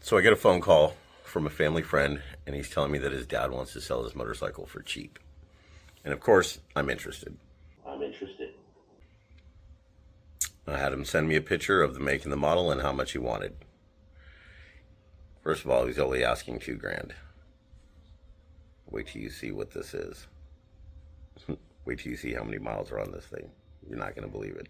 So I get a phone call from a family friend, and he's telling me that his dad wants to sell his motorcycle for cheap. And of course, I'm interested. I had him send me a picture of the make and the model and how much he wanted. First of all, he's only asking $2,000. Wait till you see what this is. Wait till you see how many miles are on this thing. You're not going to believe it.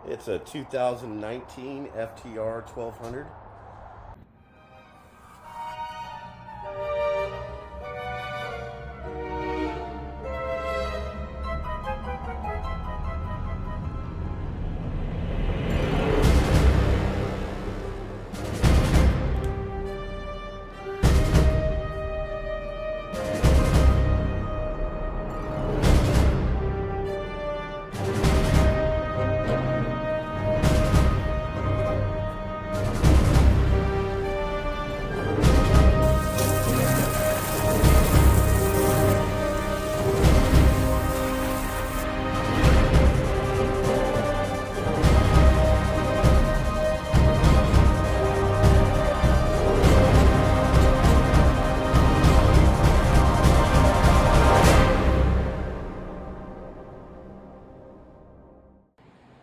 It's a 2019 FTR 1200.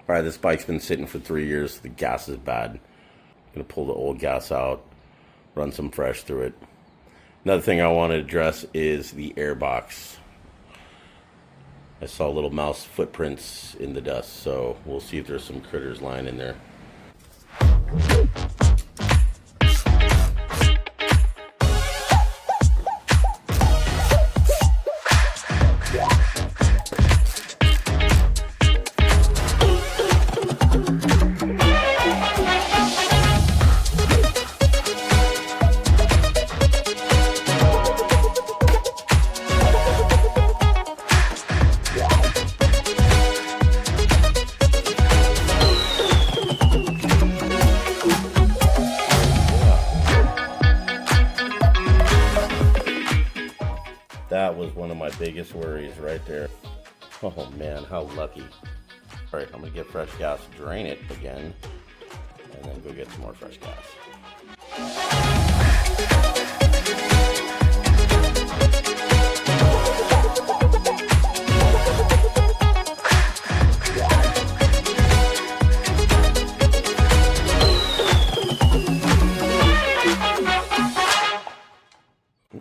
All right, this bike's been sitting for 3 years. The gas is bad. I'm gonna pull the old gas out, run some fresh through it. Another thing I want to address is the air box. I saw little mouse footprints in the dust, so we'll see if there's some critters lying in there. That was one of my biggest worries right there. Oh man, how lucky. All right, I'm gonna get fresh gas, drain it again, and then go get some more fresh gas.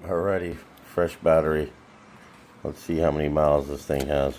Alrighty, fresh battery. Let's see how many miles this thing has.